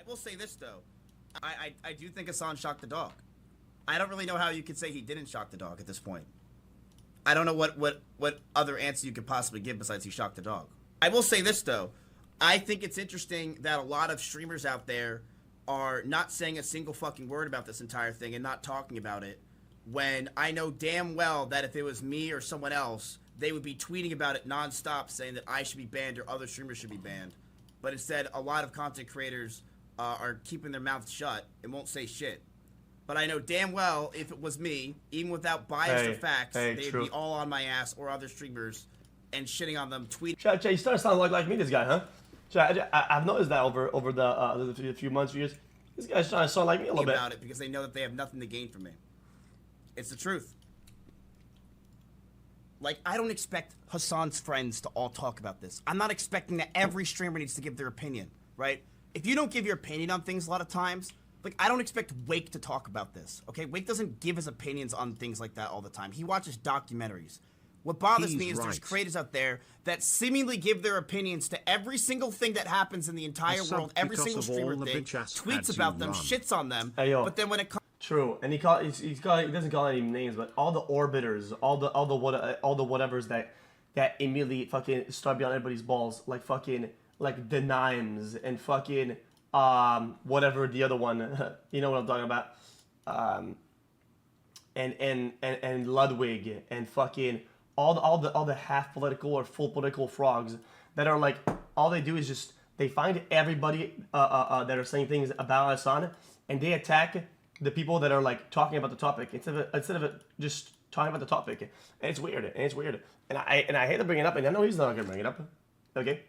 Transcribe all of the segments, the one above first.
I will say this though, I do think Hasan shocked the dog. I don't really know how you could say he didn't shock the dog at this point. I don't know what other answer you could possibly give besides he shocked the dog. I will say this though, I think it's interesting that a lot of streamers out there are not saying a single fucking word about this entire thing and not talking about it, when I know damn well that if it was me or someone else, they would be tweeting about it nonstop saying that I should be banned or other streamers should be banned. But instead, a lot of content creators are keeping their mouths shut and won't say shit. But I know damn well if it was me, even without bias or facts, they'd be all on my ass or other streamers and shitting on them, tweeting. Chat, you starting to sound like me, this guy, huh? Chat, I've noticed that over the few months, years. This guy's trying to sound like me a little bit. About it because they know that they have nothing to gain from me. It's the truth. Like, I don't expect Hasan's friends to all talk about this. I'm not expecting that every streamer needs to give their opinion, right? If you don't give your opinion on things a lot of times, like, I don't expect Wake to talk about this, okay? Wake doesn't give his opinions on things like that all the time. He watches documentaries. What bothers me is there's creators out there that seemingly give their opinions to every single thing that happens in the entire world, every single streamer thing, tweets about them, shits on them, but then when it comes... True, and he doesn't call any names, but all the orbiters, all the whatevers that immediately fucking start beyond everybody's balls, like fucking like the Nimes and fucking whatever the other one, you know what I'm talking about, and Ludwig and fucking all the half political or full political frogs that are like, all they do is just they find everybody that are saying things about Hasan and they attack the people that are like talking about the topic instead of just talking about the topic. And it's weird. And I hate to bring it up, and I know he's not gonna bring it up. Okay.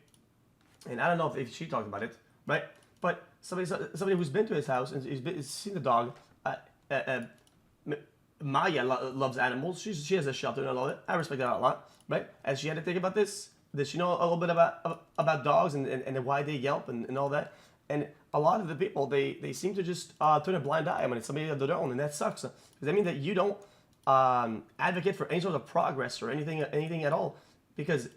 And I don't know if she talked about it, right? But somebody who's been to his house and he's seen the dog. Maya loves animals. She has a shelter and all that. I respect that a lot, right? And she had to think about this. Does she know a little bit about dogs and why they yelp and all that? And a lot of the people, they seem to just turn a blind eye when it's somebody of their own, and that sucks. Because that means that you don't advocate for any sort of progress or anything at all, because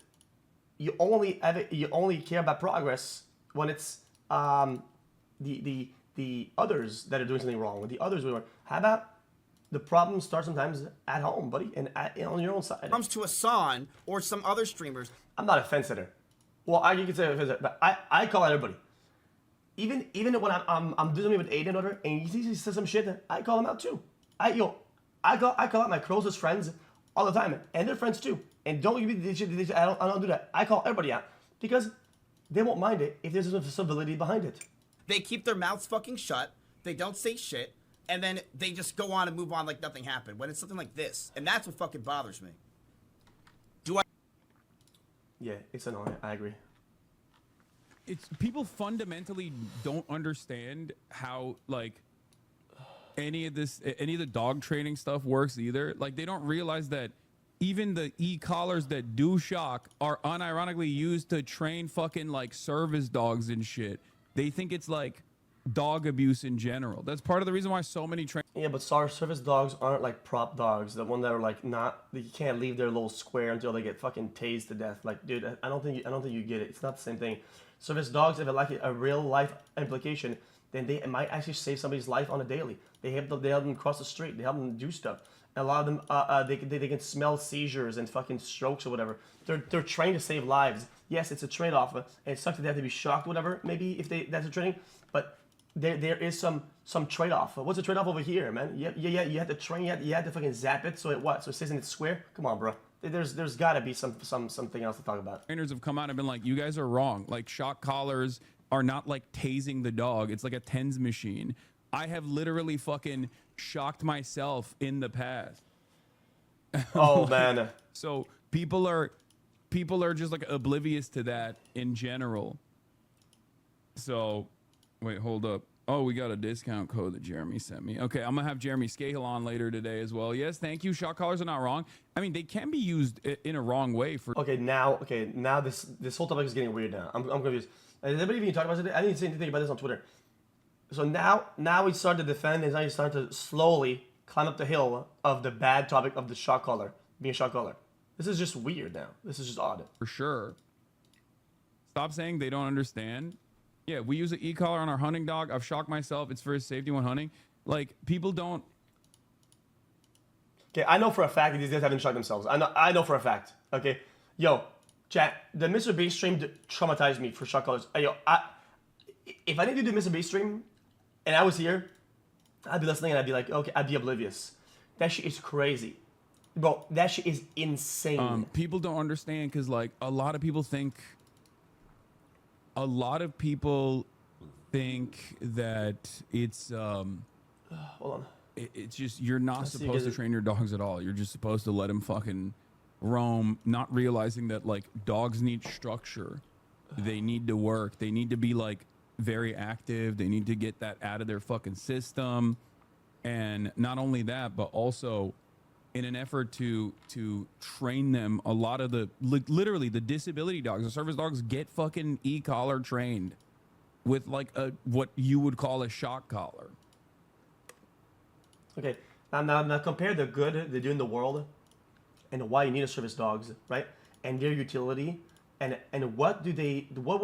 you only care about progress when it's the others that are doing something wrong, when the others are. How about the problem starts sometimes at home, buddy, and on your own side. When it comes to Hasan or some other streamers, I'm not a fence sitter. Well, you can say a fence sitter, but I call out everybody. Even when I'm doing something with Aiden or whatever, and he says some shit, I call him out too. I call out my closest friends all the time, and their friends too. And don't give me this shit. I don't do that. I call everybody out because they won't mind it if there's some civility behind it. They keep their mouths fucking shut. They don't say shit, and then they just go on and move on like nothing happened. When it's something like this, and that's what fucking bothers me. Yeah, it's annoying. I agree. It's people fundamentally don't understand how like any of the dog training stuff works either. Like they don't realize that even the e-collars that do shock are unironically used to train fucking like service dogs and shit. They think it's like dog abuse in general. That's part of the reason why so many Yeah, but service dogs aren't like prop dogs. The one that are like you can't leave their little square until they get fucking tased to death. Like, dude, I don't think you get it. It's not the same thing. Service dogs, if it like a real life implication, then they might actually save somebody's life on a daily. They help them cross the street. They help them do stuff. And a lot of them, they can smell seizures and fucking strokes or whatever. They're trained to save lives. Yes, it's a trade-off. And it sucks that they have to be shocked or whatever, maybe if that's a training. But there is some trade-off. What's the trade-off over here, man? Yeah, you had to train, you had to fucking zap it so it stays in its square? Come on, bro. There's got to be something else to talk about. Trainers have come out and been like, you guys are wrong. Like shock collars are not like tasing the dog. It's like a TENS machine. I have literally fucking shocked myself in the past. Oh man. So people are just like oblivious to that in general. So wait, hold up. Oh, we got a discount code that Jeremy sent me. Okay, I'm gonna have Jeremy Scahill on later today as well. Yes, thank you. Shock collars are not wrong. I mean, they can be used in a wrong way for. Okay, now this whole topic is getting weird now. I'm confused. Has anybody even talked about it? I didn't say anything about this on Twitter. So now we start to defend, and now you start to slowly climb up the hill of the bad topic of the shock collar being a shock collar. This is just weird now. This is just odd. For sure. Stop saying they don't understand. Yeah, we use an e-collar on our hunting dog. I've shocked myself. It's for his safety when hunting. Like, people don't. Okay, I know for a fact that these guys haven't shocked themselves. I know for a fact. Okay, yo, chat. The Mr. Beast stream traumatized me for shock collars. If I didn't do the Mr. Beast stream, and I was here, I'd be listening and I'd be like, okay, I'd be oblivious. That shit is crazy, bro. That shit is insane. People don't understand because, like, a lot of people think that it's Hold on. it's just you're not supposed to train your dogs at all. You're just supposed to let them fucking roam, not realizing that, like, dogs need structure. They need to work. They need to be, like, very active. They need to get that out of their fucking system. And not only that, but also in an effort to train them, a lot of the literally the disability dogs, the service dogs, get fucking e-collar trained with, like, a what you would call a shock collar. Okay, now compare the good they do in the world and why you need a service dogs, right? And their utility, and what would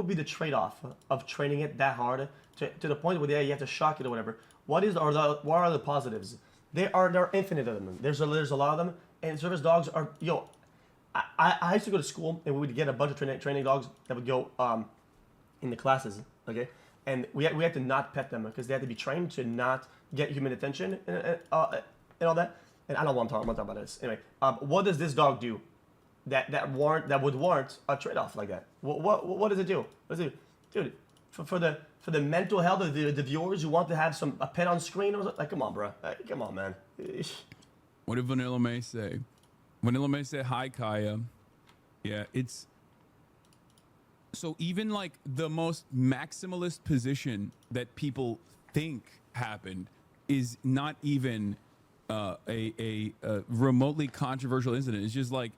be the trade-off of training it that hard to the point where you have to shock it or whatever? What are the positives? There are infinite of them. There's a lot of them, and service dogs are, yo. I used to go to school and we would get a bunch of training dogs that would go in the classes, okay, and we had to not pet them because they had to be trained to not get human attention and all that. And I don't want to talk about this anyway. What does this dog do that would warrant a trade-off like that? What does it do? What does it do? Dude, for the mental health of the viewers who want to have a pet on screen, or like, come on, bro, come on, man. What did Vanilla May say? Vanilla May said, "Hi, Kaya." Yeah, it's so even, like, the most maximalist position that people think happened is not even a remotely controversial incident. It's just like,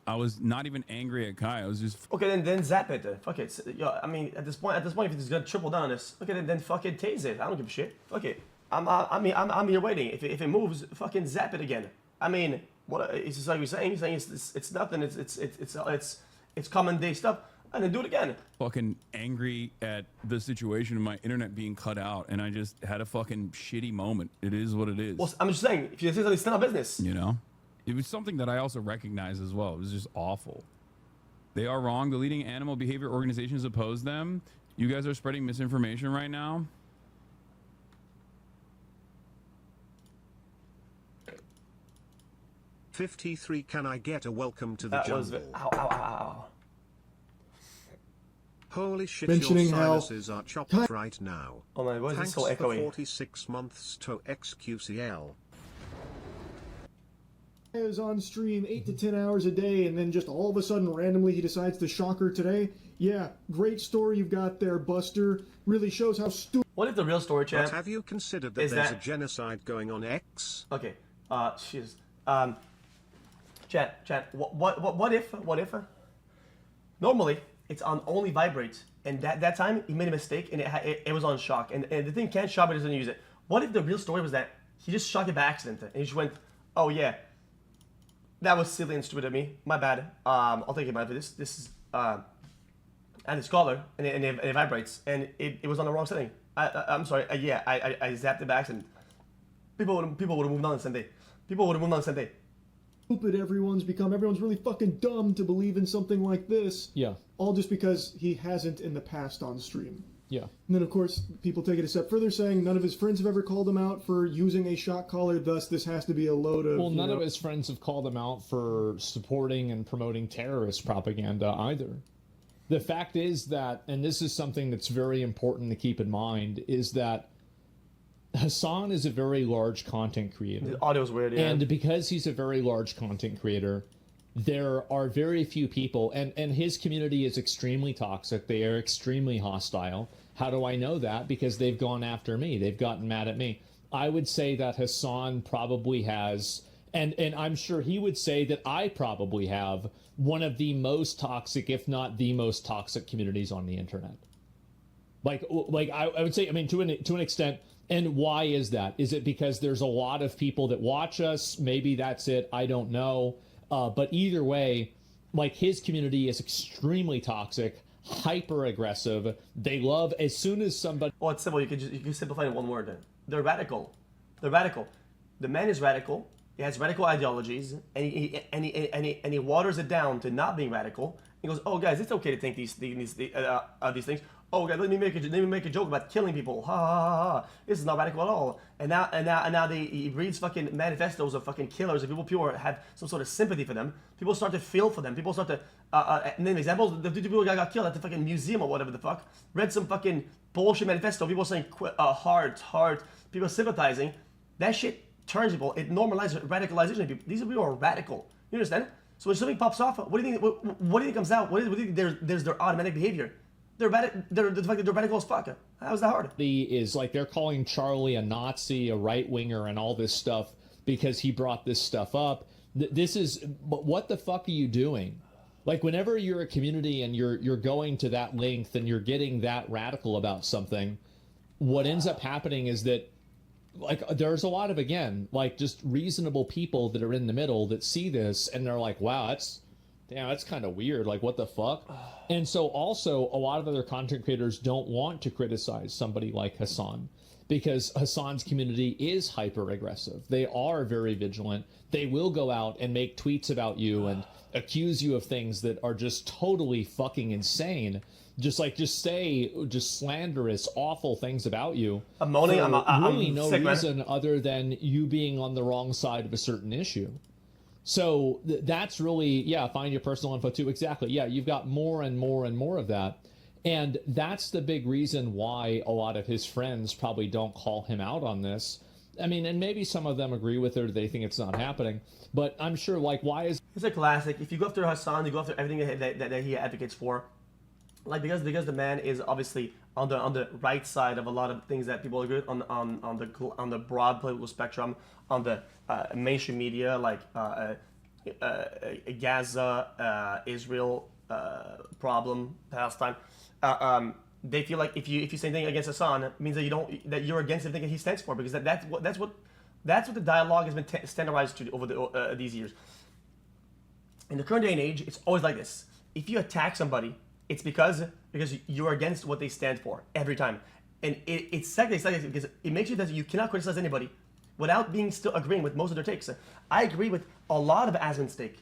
I was not even angry at Kai. I was just okay. Then zap it. Fuck it. Yo, I mean, at this point, if it's gonna triple down on this, okay, then fucking tase it. I don't give a shit. Fuck it. I'm here waiting. If it moves, fucking zap it again. I mean, what? It's just like you're saying. You're saying it's nothing. It's common day stuff. And then do it again. Fucking angry at the situation of my internet being cut out, and I just had a fucking shitty moment. It is what it is. Well, I'm just saying, if you say something, it's not business. You know? It was something that I also recognize as well. It was just awful. They are wrong. The leading animal behavior organizations oppose them. You guys are spreading misinformation right now. $53. Can I get a welcome to the jungle? Ow. Holy shit, Mentioning your how sinuses are chopped right now. Oh my, why is Thanks it so for echoey? 46 months to XQCL. Is on stream 8 to 10 hours a day, and then just all of a sudden randomly he decides to shock her today. Yeah, great story you've got there, Buster. Really shows how stupid. What if the real story, chat? But have you considered that Is there's that- a genocide going on X? Okay. She's chat. What if? Normally it's on only vibrate, and that time he made a mistake and it was on shock, and the thing can't shock but doesn't use it. What if the real story was that he just shocked it by accident and he just went, oh yeah, that was silly and stupid of me. My bad. I'll take it back for this. This is and it's collar and it vibrates and it was on the wrong setting. I'm sorry. Yeah, I zapped it by accident. People would have moved on the same day. Stupid everyone's become. Everyone's really fucking dumb to believe in something like this. Yeah. All just because he hasn't in the past on stream. Yeah. And then, of course, people take it a step further, saying none of his friends have ever called him out for using a shock collar, thus this has to be a load of... Well, none of his friends have called him out for supporting and promoting terrorist propaganda either. The fact is that, and this is something that's very important to keep in mind, is that Hasan is a very large content creator. The audio's weird, yeah. And because he's a very large content creator, there are very few people, and his community is extremely toxic. They are extremely hostile. How do I know that? Because they've gone after me. They've gotten mad at me. I would say that Hasan probably has, and I'm sure he would say that I probably have one of the most toxic, if not the most toxic communities on the internet. Like I would say, I mean, to an extent. And why is that? Is it because there's a lot of people that watch us? Maybe that's it. I don't know. But either way, like, his community is extremely toxic. hyper aggressive. They love as soon as somebody. Well, it's simple. You can simplify it in one word. They're radical. They're radical. The man is radical. He has radical ideologies, and he waters it down to not being radical. He goes, "Oh, guys, it's okay to think these things. Oh, guys, let me make a joke about killing people. Ha ha ha ha. This is not radical at all." And now he reads fucking manifestos of fucking killers, and people have some sort of sympathy for them. People start to feel for them. People start to name examples. The two people that got killed at the fucking museum or whatever the fuck read some fucking bullshit manifesto. People saying heart. People sympathizing. That shit turns people. It normalizes radicalization of people. These people are radical. You understand? So when something pops off, what do you think? What do you think comes out? What do you think? There's their automatic behavior. They're radical as fuck. How's that hard? Is like they're calling Charlie a Nazi, a right winger, and all this stuff because he brought this stuff up. This is, but what the fuck are you doing? Like whenever you're a community and you're going to that length and you're getting that radical about something, what ends up happening is that like there's a lot of, again, like just reasonable people that are in the middle that see this and they're like, wow, that's kind of weird. Like, what the fuck? And so also a lot of other content creators don't want to criticize somebody like Hasan because Hasan's community is hyper aggressive. They are very vigilant. They will go out and make tweets about you and accuse you of things that are just totally fucking insane. Just say slanderous, awful things about you. I'm moaning. I'm really no sick, reason man. other than you being on the wrong side of a certain issue. So that's really, find your personal info too. Exactly. Yeah, you've got more and more and more of that. And that's the big reason why a lot of his friends probably don't call him out on this. I mean, and maybe some of them agree with her. They think it's not happening. But I'm sure, like, why is... It's a classic. If you go after Hasan, you go after everything that he advocates for. Like, because the man is obviously on the right side of a lot of things that people agree with on the broad political spectrum, on the mainstream media, like Gaza, Israel problem, Palestine. They feel like if you say anything against Hasan, it means that you're against everything that he stands for, because that's what the dialogue has been standardized to over these years. In the current day and age, it's always like this. If you attack somebody, it's because you're against what they stand for every time. And it's like this because it makes you that you cannot criticize anybody without being still agreeing with most of their takes. I agree with a lot of Asmon's take.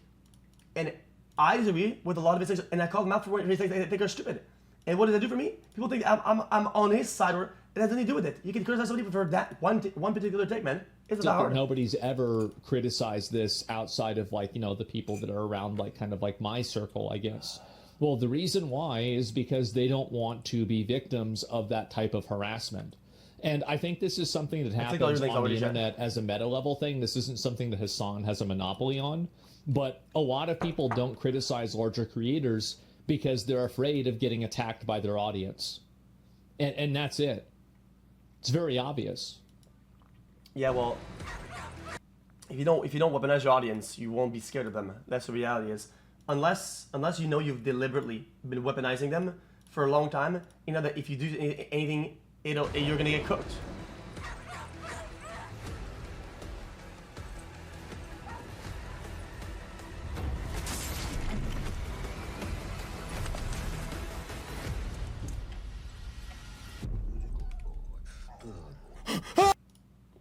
And I disagree with a lot of his takes, and I call them out for what they think are stupid. And what does that do for me? People think I'm on his side, or it has nothing to do with it. You can criticize somebody for that one particular take, man. It's not hard. Nobody's ever criticized this outside of, like, the people that are around, like, kind of like my circle, I guess. Well, the reason why is because they don't want to be victims of that type of harassment. And I think this is something that happens on the internet as a meta-level thing. This isn't something that Hasan has a monopoly on. But a lot of people don't criticize larger creators because they're afraid of getting attacked by their audience. And that's it. It's very obvious. Yeah, well, if you don't weaponize your audience, you won't be scared of them. That's the reality is. Unless you know you've deliberately been weaponizing them for a long time, you know that if you do anything, you're gonna get cooked.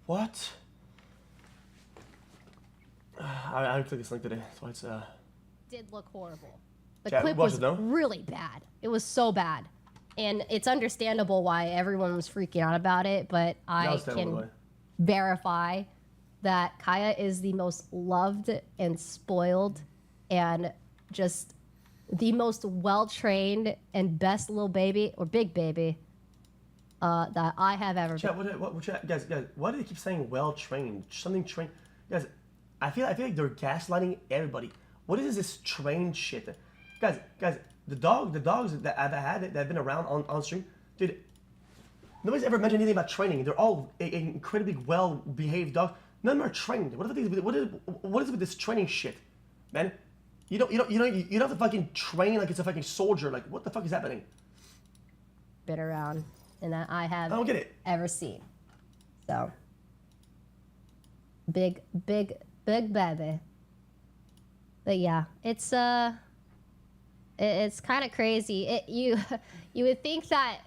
What? I clicked this link today, so it's Did look horrible. The Chat, clip watch was it, though. really bad. It was so bad. And it's understandable why everyone was freaking out about it, but I can verify that Kaya is the most loved and spoiled and just the most well-trained and best little baby, or big baby, that I have ever been. Guys, why do they keep saying well-trained? Something trained. Guys, I feel like they're gaslighting everybody. What is this trained shit? Guys, the dogs that I've had that have been around on stream, dude, nobody's ever mentioned anything about training. They're all incredibly well-behaved dogs. None of them are trained. What is with this training shit, man? You don't have to fucking train like it's a fucking soldier. Like, what the fuck is happening? Been around and that I have I don't get it. ever seen. So big baby. But yeah, it's It's kind of crazy. You would think that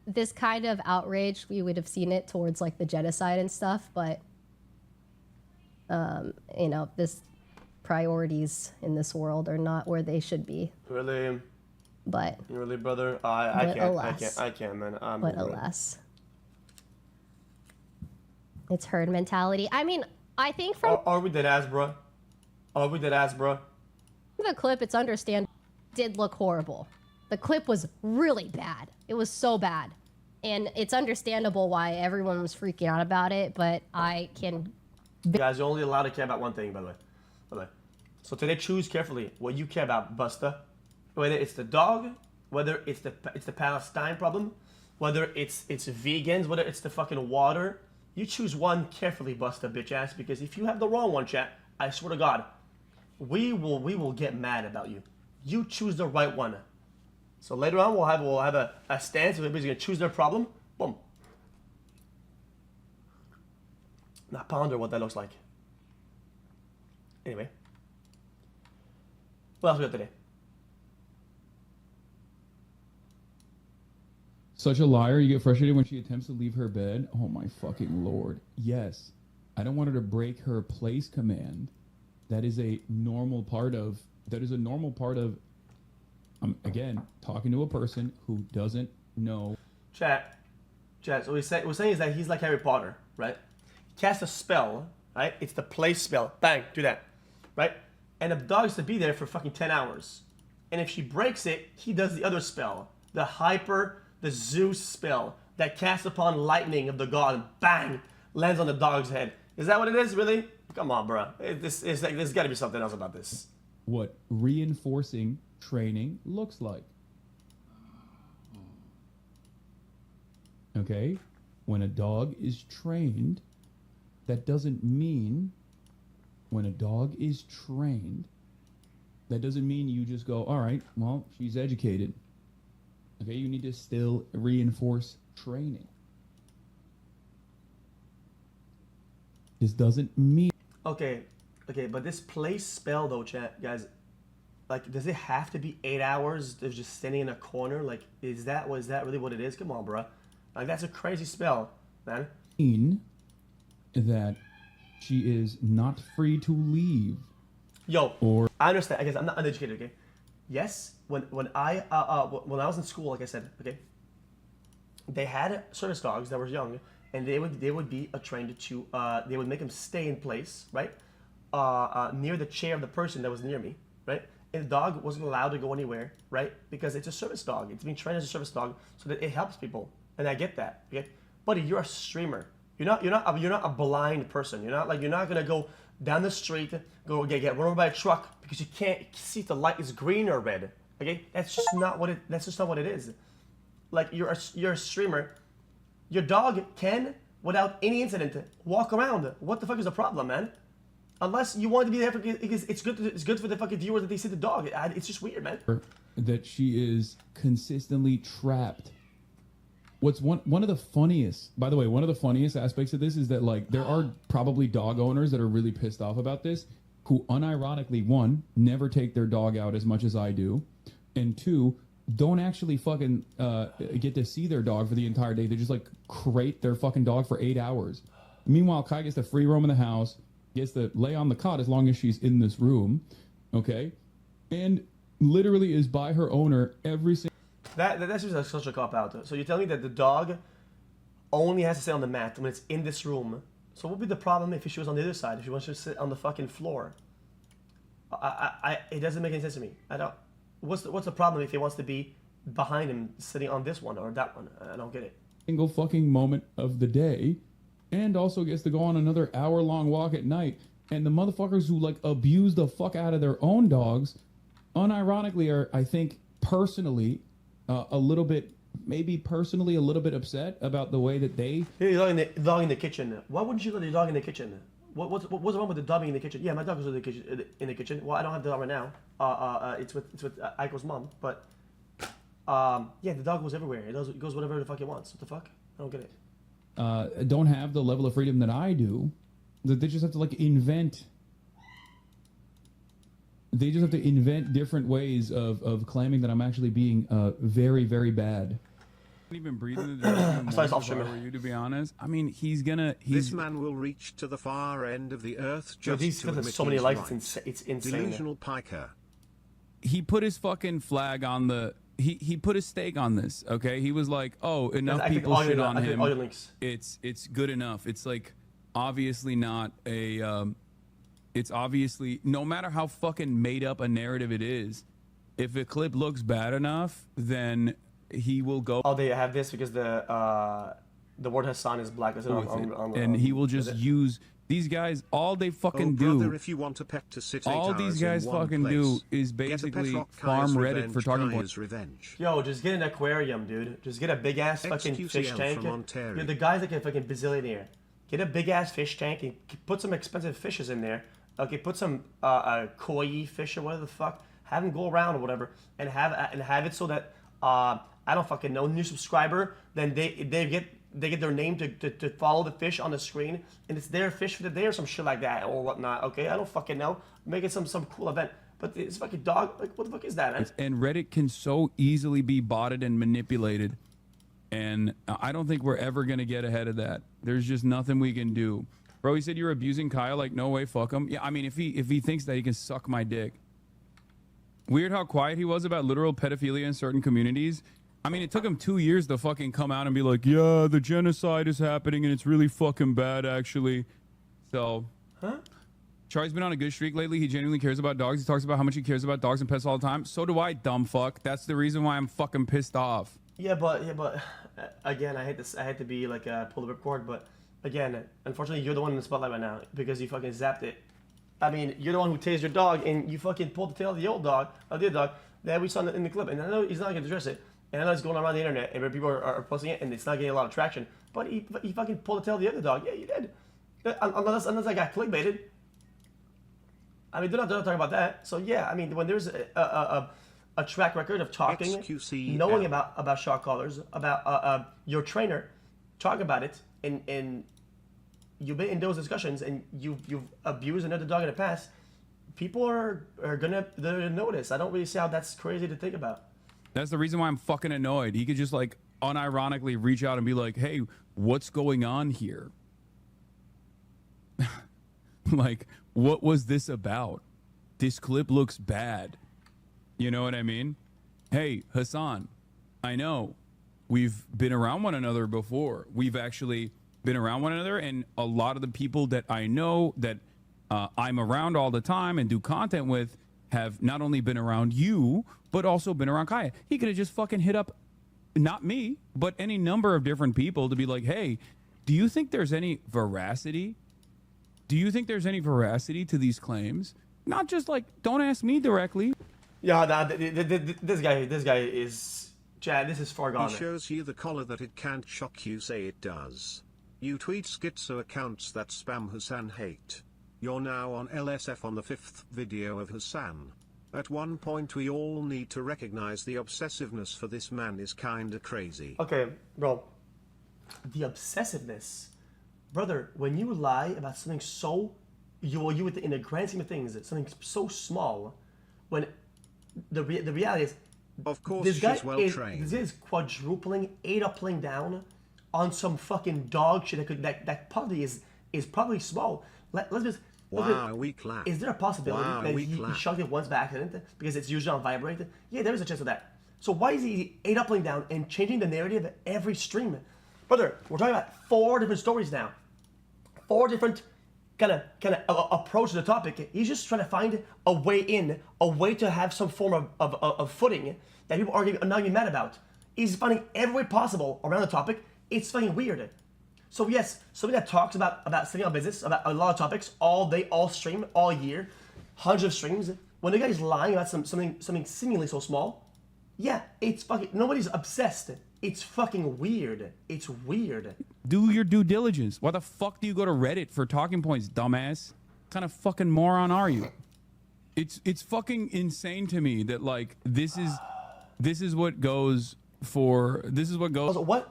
this kind of outrage, we would have seen it towards like the genocide and stuff, but you know, this priorities in this world are not where they should be. Really? But really, brother? I can't, man. But alas. It's herd mentality. I mean, I think from... Are we dead ass, bro? Are we dead ass, bro? The clip, it's understandable. Did look horrible. The clip was really bad. It was so bad. And it's understandable why everyone was freaking out about it, but I can... You guys are only allowed to care about one thing, by the way. So today, choose carefully what you care about, Busta. Whether it's the dog, whether it's the Palestine problem, whether it's vegans, whether it's the fucking water. You choose one carefully, Busta, bitch ass, because if you have the wrong one, chat, I swear to God, we will get mad about you. You choose the right one. So later on, we'll have a stance. Everybody's gonna choose their problem. Boom. Now ponder what that looks like. Anyway, what else we got today? Such a liar. You get frustrated when she attempts to leave her bed. Oh my fucking lord. Yes. I don't want her to break her place command. That is a normal part of, again, talking to a person who doesn't know. Chat. So we're saying is that he's like Harry Potter, right? He casts a spell, right? It's the place spell. Bang, do that, right? And the dog's to be there for fucking 10 hours. And if she breaks it, he does the other spell. The Zeus spell that casts upon lightning of the god and bang, lands on the dog's head. Is that what it is, really? Come on, bro. There's got to be something else about this. What reinforcing training looks like. Okay? When a dog is trained, that doesn't mean you just go, all right, well, she's educated. Okay, you need to still reinforce training. This doesn't mean... Okay, but this place spell though, chat, guys, like, does it have to be 8 hours of just standing in a corner? Like, is that really what it is? Come on, bro. Like, that's a crazy spell, man. Mean that she is not free to leave. Yo, or I understand. I guess I'm not uneducated, okay? Yes, when I was in school, like I said, okay, they had service dogs that were young, and they would be trained to they would make them stay in place, right, near the chair of the person that was near me, right, and the dog wasn't allowed to go anywhere, right, because it's a service dog. It's been trained as a service dog so that it helps people, and I get that, okay, buddy, you're a streamer. You're not a blind person. You're not gonna go down the street, get run over by a truck because you can't see if the light is green or red. Okay, that's just not what it is. Like, you're a streamer. Your dog can, without any incident, walk around. What the fuck is the problem, man? Unless you want to be there because it's good for the fucking viewers that they see the dog. It's just weird, man. That she is consistently trapped. What's one of the funniest, by the way, one of the funniest aspects of this is that, like, there are probably dog owners that are really pissed off about this, who unironically, one, never take their dog out as much as I do, and two, don't actually fucking get to see their dog for the entire day. They just, like, crate their fucking dog for 8 hours. Meanwhile, Kai gets to free roam in the house, gets to lay on the cot as long as she's in this room, okay, and literally is by her owner every single... That's just such a cop-out. So you're telling me that the dog only has to sit on the mat when it's in this room. So what would be the problem if she was on the other side, if she wants to sit on the fucking floor? It doesn't make any sense to me. What's the problem if he wants to be behind him, sitting on this one or that one? I don't get it. Single fucking moment of the day, and also gets to go on another hour-long walk at night. And the motherfuckers who, like, abuse the fuck out of their own dogs, unironically are, I think, personally... a little bit upset about the way that they... Hey, dog in the kitchen. Why wouldn't you let your dog in the kitchen? What's wrong with the dog being in the kitchen? Yeah, my dog is in the kitchen. Well, I don't have the dog right now. It's with Aiko's mom. But yeah, the dog goes everywhere. It goes whatever the fuck it wants. What the fuck? I don't get it. Don't have the level of freedom that I do. That they just have to, like, invent They just have to invent different ways of claiming that I'm actually being very, very bad. Even breathing the direction if I were you, to be honest. I mean, This man will reach to the far end of the earth just to admit so many he's likes. right. It's insane. Delusional piker. He put his fucking flag on the. He put his stake on this. Okay, he was like, "Oh, enough people shit on him. It's good enough." It's like obviously not a. It's obviously, no matter how fucking made up a narrative it is, if a clip looks bad enough, then he will go. Oh, they have this because the word Hasan is blacklisted and he will just use these guys. All they fucking brother, if you want a pet to sit all these guys fucking do is basically farm Reddit for talking points. Yo, just get an aquarium, dude. Just get a big ass fucking fish tank. Dude, the guy's like a fucking bazillionaire. Get a big ass fish tank and put some expensive fishes in there. Okay, put some koi fish or whatever the fuck. Have them go around or whatever, and have it so that I don't fucking know, new subscriber, then they get their name to follow the fish on the screen, and it's their fish for the day or some shit like that or whatnot. Okay, I don't fucking know. Make it some cool event. But it's fucking dog. Like, what the fuck is that, man? And Reddit can so easily be botted and manipulated, and I don't think we're ever gonna get ahead of that. There's just nothing we can do. Bro, he said you're abusing Kyle. Like, no way, fuck him. Yeah, I mean, if he thinks that he can suck my dick. Weird how quiet he was about literal pedophilia in certain communities. I mean, it took him 2 years to fucking come out and be like, yeah, the genocide is happening and it's really fucking bad, actually. So, Charlie's been on a good streak lately. He genuinely cares about dogs. He talks about how much he cares about dogs and pets all the time. So do I, dumb fuck. That's the reason why I'm fucking pissed off. Yeah, but again, I hate to be like pull the ripcord, but again, unfortunately, you're the one in the spotlight right now because you fucking zapped it. I mean, you're the one who tased your dog and you fucking pulled the tail of the old dog, of the other dog that we saw in the clip. And I know he's not going to address it. And I know it's going around the internet and people are posting it and it's not getting a lot of traction. But he fucking pulled the tail of the other dog. Yeah, you did. Unless I got clickbaited. I mean, they're not talking about that. So yeah, I mean, when there's a track record of talking, XQCL. knowing about shot callers, about your trainer, talk about it, and you've been in those discussions and you've abused another dog in the past, people are gonna notice. I don't really see how that's crazy to think about. That's the reason why I'm fucking annoyed. He could just like unironically reach out and be like, hey, what's going on here? Like, what was this about? This clip looks bad. You know what I mean? Hey, Hasan, I know we've been around one another before. We've actually been around one another, and a lot of the people that I know that I'm around all the time and do content with have not only been around you, but also been around Kaya. He could have just fucking hit up, not me, but any number of different people to be like, hey, do you think there's any veracity? Do you think there's any veracity to these claims? Not just like, don't ask me directly. Yeah, this guy is, Chad, this is far gone. He shows you the collar that it can't shock you, say it does. You tweet schizo accounts that spam Hasan hate. You're now on LSF on the 5th video of Hasan. At one point we all need to recognize the obsessiveness for this man is kinda crazy. Okay, bro. The obsessiveness. Brother, when you lie about something so, in the grand scheme of things, something so small, when the reality is, of course, this guy she's well trained. This is quadrupling, doubling down on some fucking dog shit that probably is probably small. Let's just. Wow, we clap. Is there a possibility that he shot it once by accident because it's usually on vibrate? Yeah, there is a chance of that. So why is he doubling down and changing the narrative at every stream? Brother, we're talking about 4 different stories now. 4 different kind of approach to the topic. He's just trying to find a way in, a way to have some form of footing that people are not going to be mad about. He's finding every way possible around the topic. It's fucking weird. So yes, somebody that talks about setting up business, about a lot of topics, all day, all stream, all year, hundreds of streams. When the guy's lying about something seemingly so small, yeah, it's fucking, nobody's obsessed. It's fucking weird. It's weird. Do your due diligence. Why the fuck do you go to Reddit for talking points, dumbass? What kind of fucking moron are you? It's fucking insane to me that like this is what goes for. This is what goes. Also,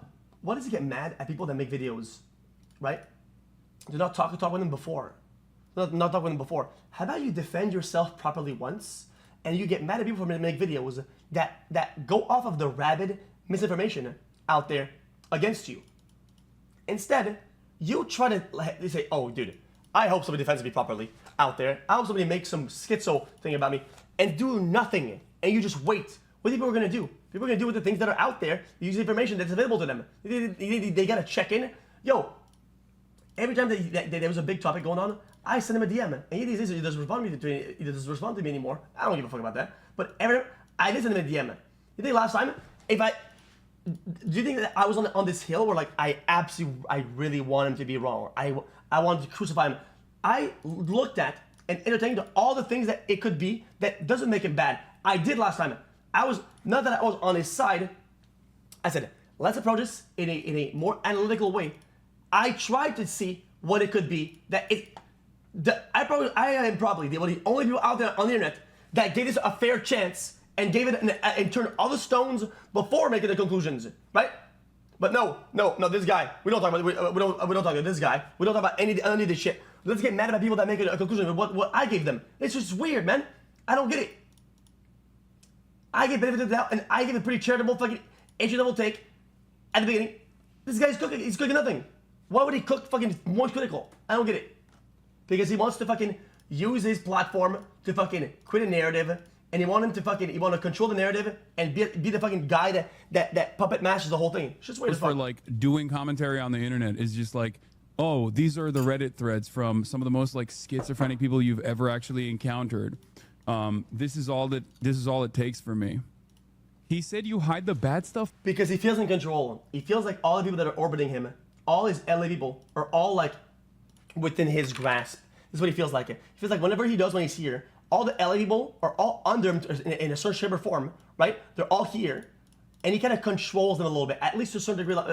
why does he get mad at people that make videos, right? Do not talk with them before. not talking before. How about you defend yourself properly once, and you get mad at people for make videos that go off of the rabid misinformation out there against you. Instead, you try to say, "Oh, dude, I hope somebody defends me properly out there. I hope somebody makes some schizo thing about me," and do nothing, and you just wait. What do people are gonna do? People are gonna do with the things that are out there. Use the information that's available to them. They gotta check in. Yo, every time that there was a big topic going on, I send him a DM, and he doesn't respond to me anymore. I don't give a fuck about that. But I did send him a DM. You think last time, do you think that I was on this hill where like I really want him to be wrong? I wanted to crucify him. I looked at and entertained all the things that it could be that doesn't make him bad. I did last time. Not that I was on his side. I said, let's approach this in a more analytical way. I tried to see what it could be. I am probably the only people out there on the internet that gave this a fair chance and gave it and turned all the stones before making the conclusions, right? But no, this guy. We don't talk about this guy. We don't talk about any of this shit. Let's get mad about people that make a conclusion of what I gave them. It's just weird, man. I don't get it. I get benefit of the doubt, and I give a pretty charitable fucking entry-level take at the beginning. This guy's cooking. He's cooking nothing. Why would he cook fucking more critical? I don't get it. Because he wants to fucking use his platform to fucking create a narrative, and he want to control the narrative and be the fucking guy that puppet masters the whole thing. It's just weird as fuck. For like doing commentary on the internet is just like, oh, these are the Reddit threads from some of the most like schizophrenic people you've ever actually encountered. This is all it takes for me. He said you hide the bad stuff because he feels in control. He feels like all the people that are orbiting him, all his LA people, are all like within his grasp. This is what he feels like. He feels like when he's here, all the LA people are all under him in a certain shape or form, right? They're all here, and he kind of controls them a little bit, at least to a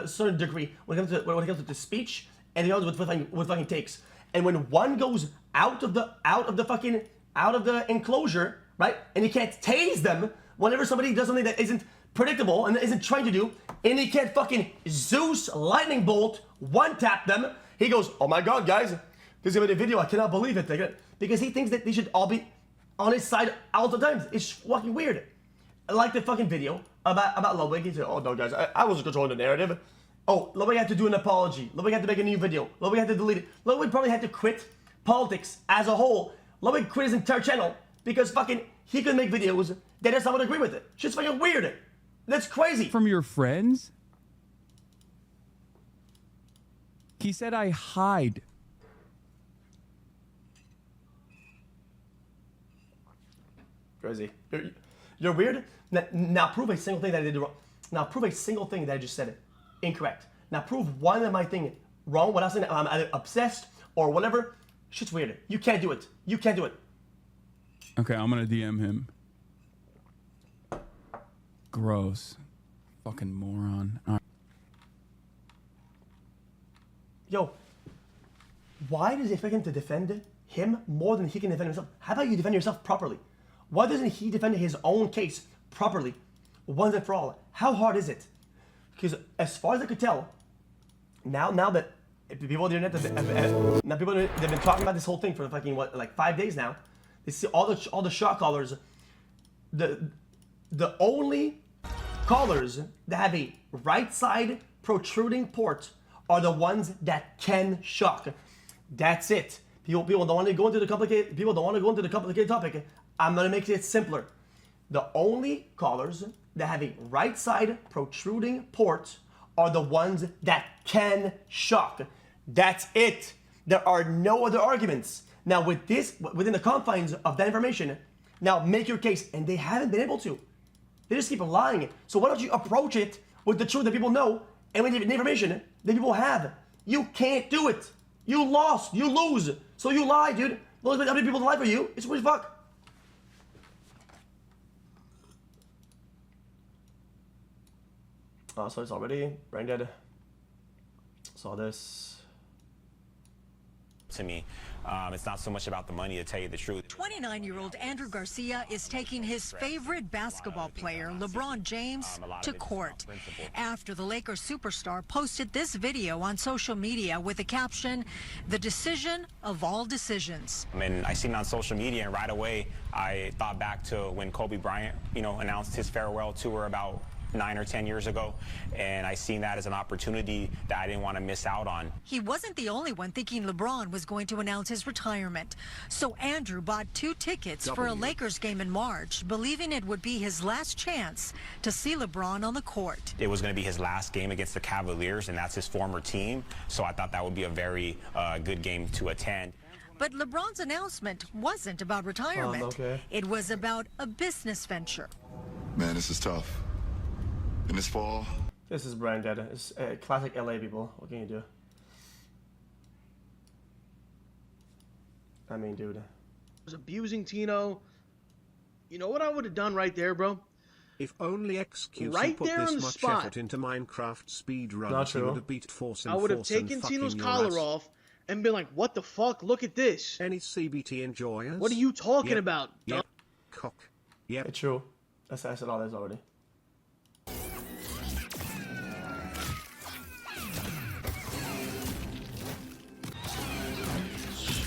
certain degree when it comes to the speech and the others with fucking takes. And when one goes out of the enclosure, right? And he can't tase them whenever somebody does something that isn't predictable and isn't trying to do, and he can't fucking Zeus lightning bolt one tap them. He goes, "Oh my god, guys, this is gonna be a video. I cannot believe it." Because he thinks that they should all be on his side all the time. It's fucking weird. I like the fucking video about Ludwig. He said, "Oh no, guys, I wasn't controlling the narrative." Oh, Ludwig had to do an apology. Ludwig had to make a new video. Ludwig had to delete it. Ludwig probably had to quit politics as a whole. Ludwig quit his entire channel because fucking he could make videos that doesn't someone agree with it. Shit's fucking weird. That's crazy. from your friends. He said I hide. Crazy. You're weird. Now prove a single thing that I did wrong. Now prove a single thing that I just said incorrect. Now prove one of my thing wrong without saying I'm either obsessed or whatever. Shit's weird. You can't do it. You can't do it. Okay, I'm gonna DM him. Gross. Fucking moron. All right. Yo, why does it expect him to defend him more than he can defend himself? How about you defend yourself properly? Why doesn't he defend his own case properly, once and for all? How hard is it? Because as far as I could tell, now that people on the internet, they've been talking about this whole thing for fucking like 5 days now. They see all the shot callers. The only callers that have a right side protruding port are the ones that can shock. That's it. People don't want to go into the complicated. People don't want to go into the complicated topic. I'm gonna make it simpler. The only callers that have a right side protruding port are the ones that can shock. That's it. There are no other arguments. Now with this, within the confines of that information, now make your case, and they haven't been able to. They just keep lying. So why don't you approach it with the truth that people know and with the information that people have? You can't do it. You lost. You lose. So you lie, dude. Those other people lie for you. It's weird as fuck. So it's already brain dead. Saw this. to me. It's not so much about the money, to tell you the truth. 29-year-old Andrew Garcia is taking his favorite basketball player, LeBron James, to court after the Lakers superstar posted this video on social media with the caption, "The decision of all decisions." And I seen it on social media, and right away I thought back to when Kobe Bryant, announced his farewell tour about 9 or 10 years ago, and I seen that as an opportunity that I didn't want to miss out on. He wasn't the only one thinking LeBron was going to announce his retirement. So Andrew bought 2 tickets for a Lakers game in March, believing it would be his last chance to see LeBron on the court. It was going to be his last game against the Cavaliers, and that's his former team, so I thought that would be a very good game to attend. But LeBron's announcement wasn't about retirement. Okay. It was about a business venture. Man, this is tough. In this fall, this is brain dead. It's classic LA people. What can you do? I mean, dude. Was abusing Tino. You know what I would have done right there, bro? If only XQC right put there this on the much spot. effort into Minecraft speedruns, Not he true. would have beat Force and I would have Force and taken fucking Tino's your collar ass. off and been like, "What the fuck? Look at this." Any CBT enjoyers? What are you talking Yep. about? Yep. Cock. Yep. It's true. I said all this already.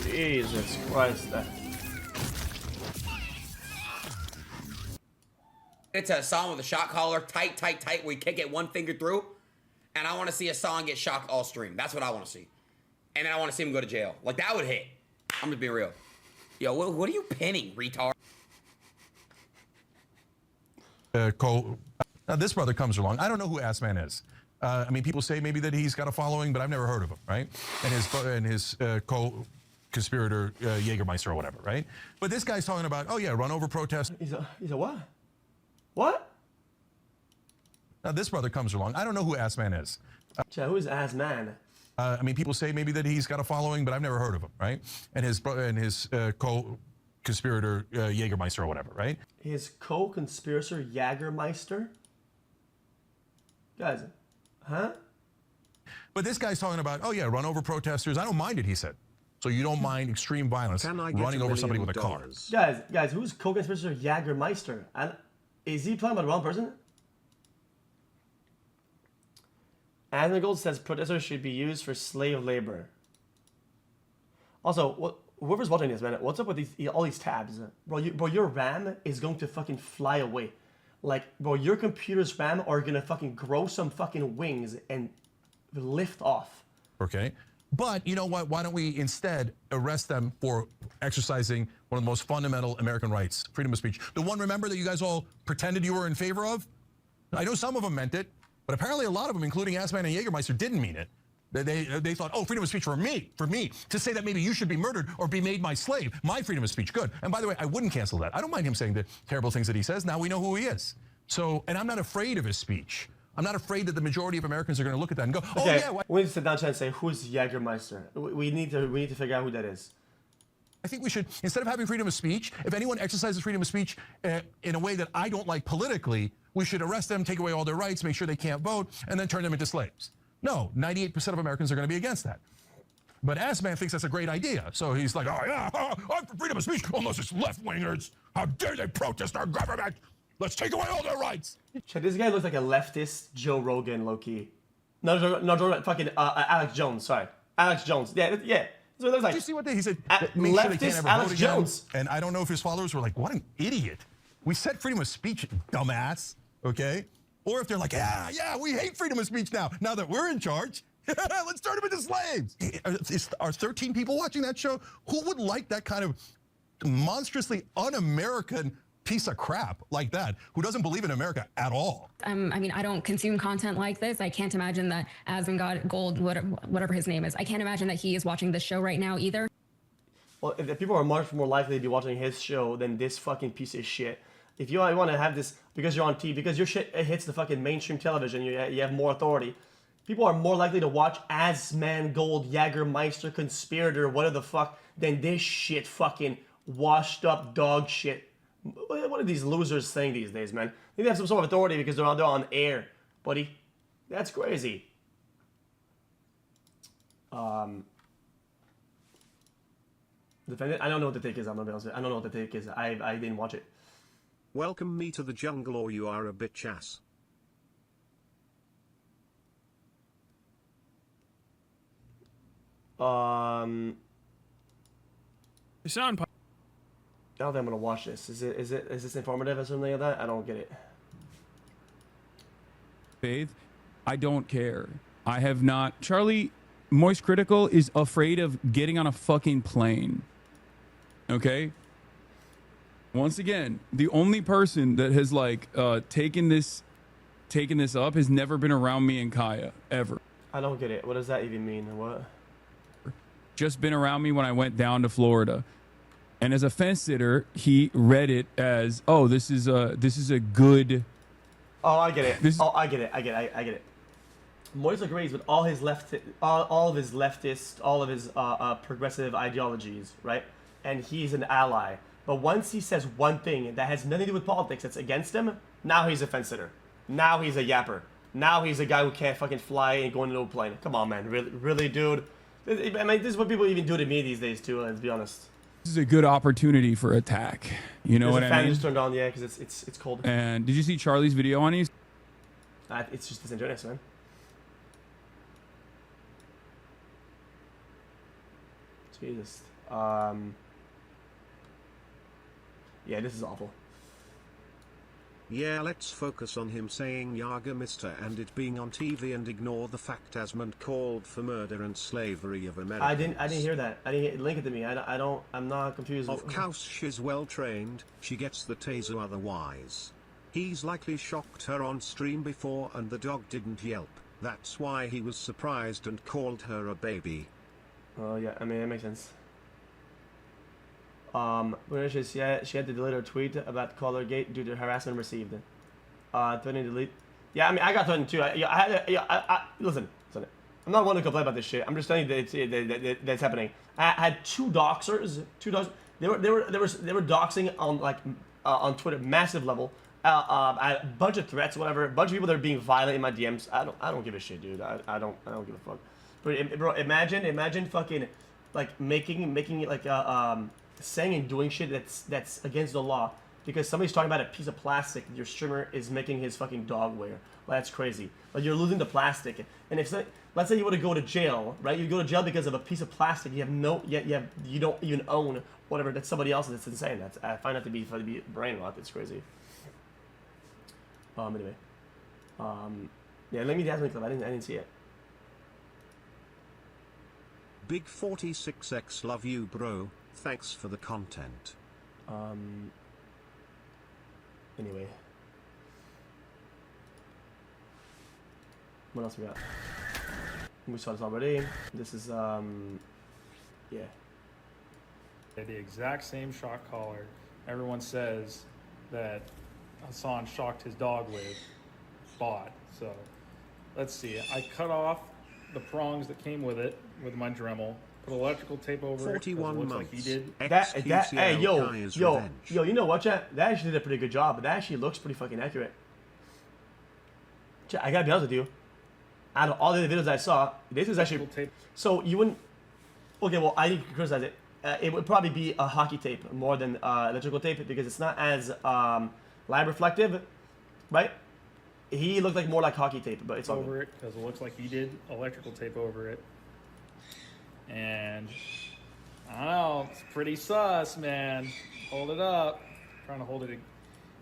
Jesus Christ. It's a Hasan with a shot collar, tight, where you can't get one finger through. And I want to see Hasan get shocked all stream. That's what I want to see. And then I want to see him go to jail. Like, that would hit. I'm just being real. Yo, what are you pinning, retard? Cole, now this brother comes along. I don't know who Ass Man is. I mean, people say maybe that he's got a following, but I've never heard of him, right? And his co-conspirator Jägermeister or whatever, right? But this guy's talking about, oh yeah, run over protest. He's a what? What? Now this brother comes along. I don't know who Ass Man is. Who is Ass Man? I mean, people say maybe that he's got a following, but I've never heard of him, right? And his co-conspirator Jägermeister or whatever, right? His co-conspirator Jägermeister? Guys, huh? But this guy's talking about, oh yeah, run over protesters. I don't mind it, he said. So you don't mind extreme violence, running over somebody with a car. Guys, who's co-conspirator Jägermeister? And is he talking about the wrong person? Gold says protesters should be used for slave labor. Also, whoever's watching this, man, what's up with all these tabs? Bro, your RAM is going to fucking fly away. Like, bro, your computer's RAM are gonna fucking grow some fucking wings and lift off. Okay? But you know what? Why don't we instead arrest them for exercising one of the most fundamental American rights, freedom of speech? The one, remember, that you guys all pretended you were in favor of? I know some of them meant it, but apparently a lot of them, including Assman and Jägermeister, didn't mean it. They thought, oh, freedom of speech for me, to say that maybe you should be murdered or be made my slave. My freedom of speech, good. And by the way, I wouldn't cancel that. I don't mind him saying the terrible things that he says. Now we know who he is. So, and I'm not afraid of his speech. I'm not afraid that the majority of Americans are going to look at that and go, oh, okay, yeah. We need to sit down and say, who's Jägermeister? We need to figure out who that is. I think we should, instead of having freedom of speech, if anyone exercises freedom of speech in a way that I don't like politically, we should arrest them, take away all their rights, make sure they can't vote, and then turn them into slaves. No, 98% of Americans are going to be against that. But Assman thinks that's a great idea. So he's like, oh, yeah, I'm for freedom of speech, unless it's left-wingers. How dare they protest our government? Let's take away all their rights. This guy looks like a leftist Joe Rogan, low-key. No, fucking Alex Jones, sorry. Alex Jones, yeah. That's what it looks like. Did you see what he said? Make sure they can't ever Alex vote again. Jones. And I don't know if his followers were like, what an idiot. We said freedom of speech, dumbass, okay? Or if they're like, yeah, we hate freedom of speech now that we're in charge. Let's turn them into slaves. Are 13 people watching that show? Who would like that kind of monstrously un-American piece of crap like that, who doesn't believe in America at all? I mean, I don't consume content like this. I can't imagine that Gold, whatever his name is, I can't imagine that he is watching this show right now either. Well, if people are much more likely to be watching his show than this fucking piece of shit. If you want to have this because you're on TV, because your shit hits the fucking mainstream television, you have more authority. People are more likely to watch Assman Gold, Jägermeister, Conspirator, whatever the fuck, than this shit fucking washed up dog shit. What are these losers saying these days, man? They have some sort of authority because they're on air, buddy. That's crazy. Defend it? I don't know what the take is. I'm gonna be honest with you. I don't know what the take is. I didn't watch it. Welcome me to the jungle or you are a bitch ass. You sound. I don't think I'm gonna watch this. Is this informative or something like that? I don't get it. Faith, I don't care. I have not. Charlie, Moist Critical is afraid of getting on a fucking plane. Okay? Once again, the only person that has like taken this up has never been around me and Kaya ever. I don't get it. What does that even mean? What? Just been around me when I went down to Florida. And as a fence sitter, he read it as, "Oh, this is a good." Oh, I get it. I get it. Moist agrees with all his all of his leftist, all of his progressive ideologies, right? And he's an ally. But once he says one thing that has nothing to do with politics that's against him, now he's a fence sitter. Now he's a yapper. Now he's a guy who can't fucking fly and go into a plane. Come on, man. Really, dude. I mean, this is what people even do to me these days, too, let's be honest. This is a good opportunity for attack. You know what I mean? The fan just turned on, yeah, because it's cold. And did you see Charlie's video on these? It's just disingenuous, man. Jesus. Yeah, this is awful. Yeah, let's focus on him saying Yaga Mister and it being on TV and ignore the fact Asmund called for murder and slavery of Americans. I didn't hear that. I didn't link it to me. I'm not confused. Of course she's well trained, she gets the taser otherwise. He's likely shocked her on stream before and the dog didn't yelp. That's why he was surprised and called her a baby. Oh yeah, I mean that makes sense. She had to delete her tweet about Colorgate due to harassment received. Threatening to delete. Yeah, I mean, I got threatened too. Listen. I'm not one to complain about this shit. I'm just telling you that that's happening. I had two doxers. They were doxing on on Twitter, massive level. A bunch of threats, whatever. A bunch of people that are being violent in my DMs. I don't give a shit, dude. I don't give a fuck. But bro, imagine fucking like making it like saying and doing shit that's against the law because somebody's talking about a piece of plastic your streamer is making his fucking dog wear. Well, that's crazy. Like you're losing the plastic, and if let's say you were to go to jail, right? You go to jail because of a piece of plastic you don't even own, whatever. That's somebody else's. That's insane. I find that to be brain rot. It's crazy. Anyway, yeah. Let me ask me clip. I didn't see it. Big 46x love you, bro. Thanks for the content. Anyway. What else we got? We saw this already. This is, yeah. The exact same shock collar everyone says that Hasan shocked his dog with, bought. So, let's see. I cut off the prongs that came with it, with my Dremel. Put electrical tape over 41 it. It looks months. like he did. Hey, yo, you know what, chat? That actually did a pretty good job, but that actually looks pretty fucking accurate. Chat, I gotta be honest with you. Out of all the videos I saw, this is actually... So, you wouldn't... Okay, well, I need to criticize it. It would probably be a hockey tape more than electrical tape because it's not as live reflective, right? He looked like more like hockey tape, but it's over it because it looks like he did electrical tape over it. And I don't know, it's pretty sus, man. Hold it up. I'm trying to hold it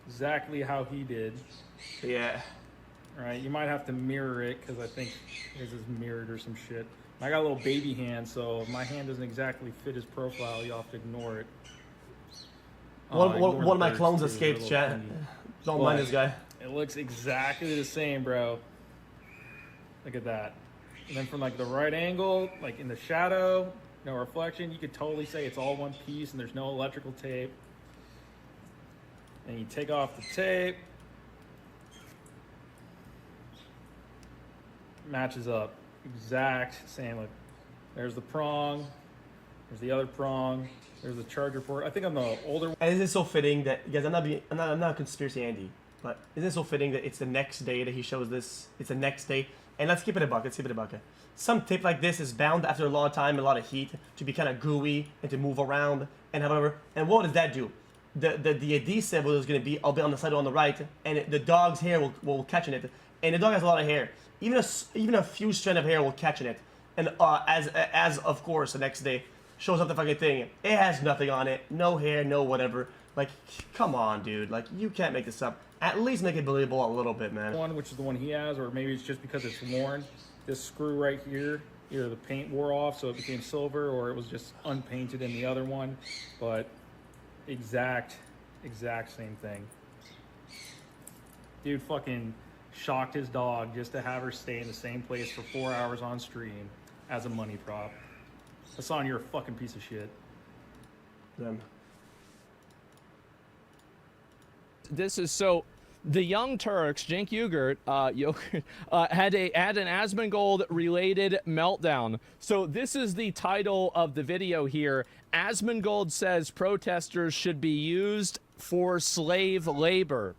exactly how he did. Yeah. Right, you might have to mirror it because I think his is mirrored or some shit. I got a little baby hand, so if my hand doesn't exactly fit his profile, you'll have to ignore it. One of my clones escaped, chat. Don't mind this guy. It looks exactly the same, bro. Look at that. And then from like the right angle, like in the shadow, no reflection, you could totally say it's all one piece and there's no electrical tape. And you take off the tape. Matches up. Exact same. Like, there's the prong. There's the other prong. There's the charger port. I think on the older one. And isn't it so fitting that, guys, I'm not a conspiracy Andy, but isn't it so fitting that it's the next day that he shows this? It's the next day And let's keep it a buck. Let's keep it a buck. Some tape like this is bound after a long time, a lot of heat, to be kind of gooey and to move around and whatever. And what does that do? The adhesive was going to be on the side on the right, and the dog's hair will catch in it. And the dog has a lot of hair. Even a few strands of hair will catch in it. And as of course the next day shows up the fucking thing, it has nothing on it, no hair, no whatever. Like, come on, dude. Like, you can't make this up. At least make it believable a little bit, man. One, which is the one he has, or maybe it's just because it's worn. This screw right here, either the paint wore off so it became silver, or it was just unpainted in the other one. But exact same thing. Dude fucking shocked his dog just to have her stay in the same place for 4 hours on stream as a money prop. Hasan, you're a fucking piece of shit. Them. This is so. The Young Turks, Cenk Uygur, had an Asmongold related meltdown. So this is the title of the video here. Asmongold says protesters should be used for slave labor.